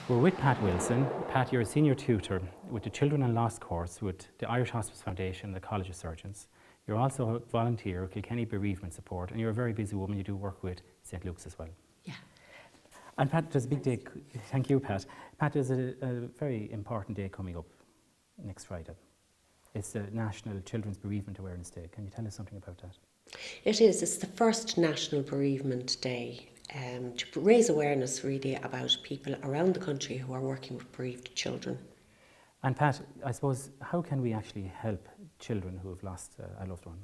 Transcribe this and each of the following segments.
We're with Pat Wilson. Pat, you're a senior tutor with the Children and Loss course with the Irish Hospice Foundation and the College of Surgeons. You're also a volunteer with Kilkenny Bereavement Support, and you're a very busy woman. You do work with St. Luke's as well. Yeah. And Pat, there's a big day. Thank you, Pat. Pat, there's a very important day coming up next Friday. It's the National Children's Bereavement Awareness Day. Can you tell us something about that? It is. It's the first National Bereavement Day to raise awareness really about people around the country who are working with bereaved children. And Pat, I suppose, how can we actually help children who have lost a loved one?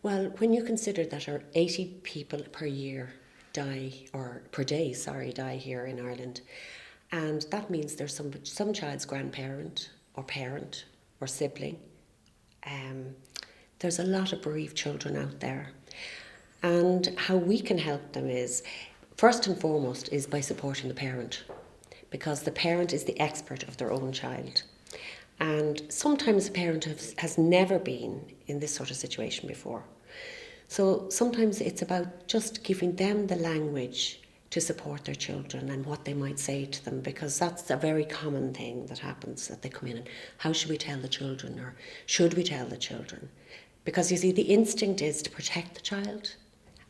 Well, when you consider that 80 people per year die here in Ireland, and that means there's some child's grandparent or parent or sibling. There's a lot of bereaved children out there. And how we can help them is, first and foremost, is by supporting the parent, because the parent is the expert of their own child. And sometimes the parent has never been in this sort of situation before. So sometimes it's about just giving them the language to support their children and what they might say to them, because that's a very common thing that happens, that they come in and how should we tell the children, or should we tell the children? Because you see, the instinct is to protect the child,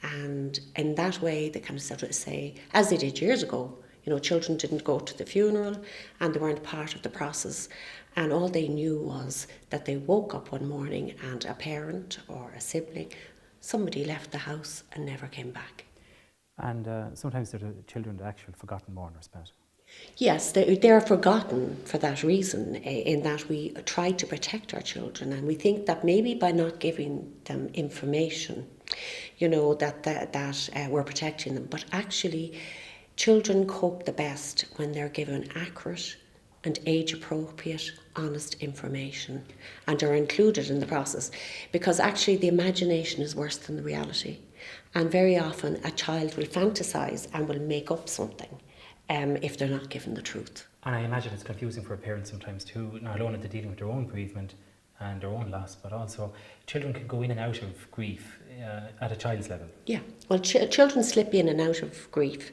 and in that way they kind of sort of say, as they did years ago, children didn't go to the funeral and they weren't part of the process, and all they knew was that they woke up one morning and a parent or a sibling, somebody left the house and never came back. And sometimes they're the children, the actual forgotten mourners, Pat. Yes, they're forgotten for that reason, in that we try to protect our children, and we think that maybe by not giving them information, that we're protecting them. But actually, children cope the best when they're given accurate and age-appropriate, honest information and are included in the process, because actually the imagination is worse than the reality. And very often a child will fantasise and will make up something if they're not given the truth. And I imagine it's confusing for a parent sometimes too, not only they're dealing with their own bereavement and their own loss, but also children can go in and out of grief at a child's level. Yeah, well, children slip in and out of grief,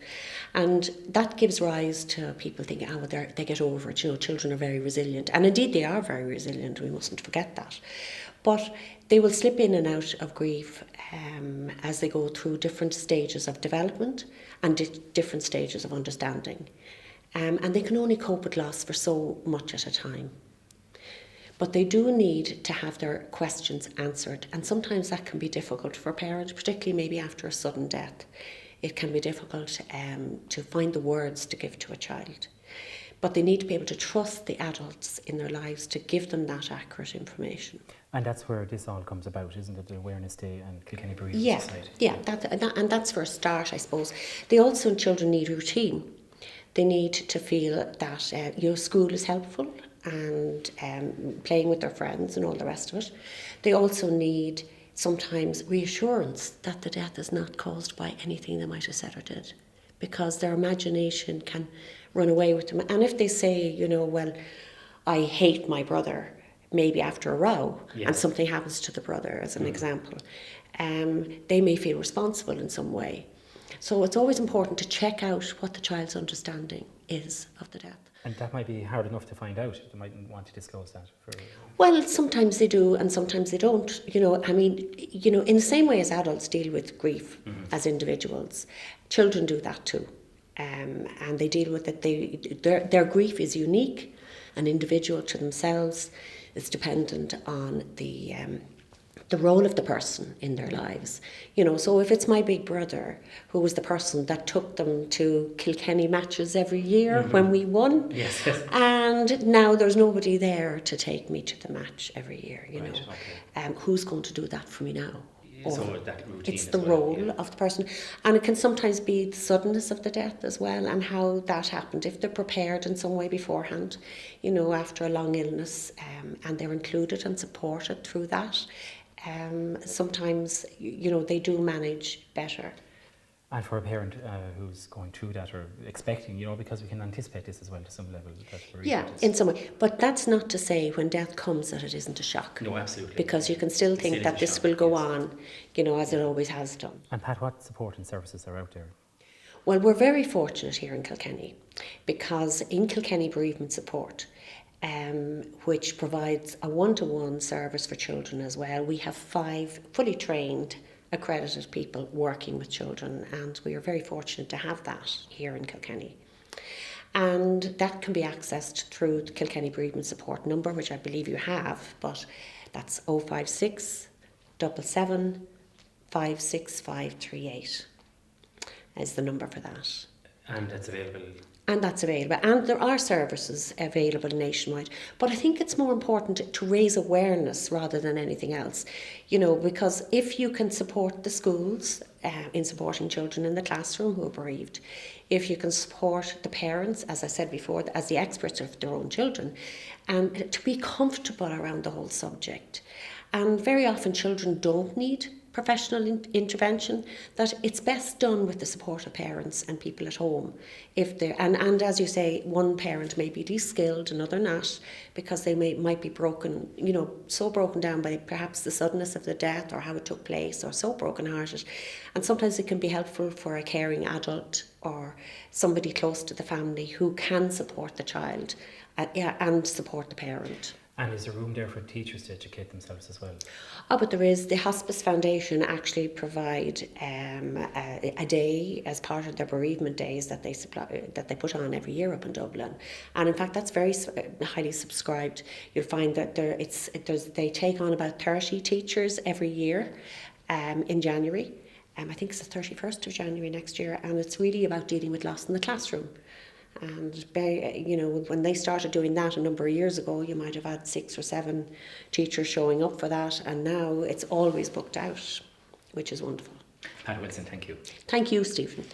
and that gives rise to people thinking, they get over it. Children are very resilient, and indeed they are very resilient, we mustn't forget that. But they will slip in and out of grief as they go through different stages of development and different stages of understanding. And they can only cope with loss for so much at a time. But they do need to have their questions answered, and sometimes that can be difficult for parents, particularly maybe after a sudden death. It can be difficult to find the words to give to a child. But they need to be able to trust the adults in their lives to give them that accurate information. And that's where this all comes about, isn't it? The Awareness Day and Kilkenny Bereavement Society. Yeah, and that's for a start, I suppose. Children need routine. They need to feel that school is helpful, and playing with their friends and all the rest of it. They also need sometimes reassurance that the death is not caused by anything they might have said or did, because their imagination can run away with them. And if they say, well, I hate my brother, maybe after a row, yes, and something happens to the brother, as an example, they may feel responsible in some way. So it's always important to check out what the child's understanding is of the death. And that might be hard enough to find out. They mightn't want to disclose that. Well, sometimes they do and sometimes they don't. In the same way as adults deal with grief as individuals, children do that too. And they deal with it. Their grief is unique and individual to themselves. It's dependent on the role of the person in their lives. So if it's my big brother, who was the person that took them to Kilkenny matches every year when we won, yes. And now there's nobody there to take me to the match every year, Okay. Who's going to do that for me now? So that routine it's the role of the person, and it can sometimes be the suddenness of the death as well, and how that happened. If they're prepared in some way beforehand, after a long illness, and they're included and supported through that, sometimes they do manage better. And for a parent who's going through that or expecting, because we can anticipate this as well to some level. In some way. But that's not to say when death comes that it isn't a shock. No, absolutely. Because you can still think that this will go on, as it always has done. And Pat, what support and services are out there? Well, we're very fortunate here in Kilkenny because in Kilkenny Bereavement Support, which provides a one-to-one service for children as well, we have 5 fully trained, accredited people working with children, and we are very fortunate to have that here in Kilkenny. And that can be accessed through the Kilkenny Bereavement Support number, which I believe you have, but that's 056 77 56538 is the number for that. And it's available? And that's available. And there are services available nationwide. But I think it's more important to raise awareness rather than anything else. You know, because if you can support the schools in supporting children in the classroom who are bereaved, if you can support the parents, as I said before, as the experts of their own children, and to be comfortable around the whole subject. And very often children don't need professional intervention, that it's best done with the support of parents and people at home. If they're, and as you say, one parent may be de-skilled, another not, because they might be broken, you know, so broken down by perhaps the suddenness of the death or how it took place, or so broken-hearted. And sometimes it can be helpful for a caring adult or somebody close to the family who can support the child and support the parent. And is there room there for teachers to educate themselves as well? Oh, but there is. The Hospice Foundation actually provide a day as part of their bereavement days that they supply, that they put on every year up in Dublin. And in fact, that's very highly subscribed. You'll find that they take on about 30 teachers every year in January. I think it's the 31st of January next year, and it's really about dealing with loss in the classroom. And you know, when they started doing that a number of years ago, you might have had 6 or 7 teachers showing up for that, and now it's always booked out, which is wonderful. Pat Wilson, thank you. Thank you, Stephen.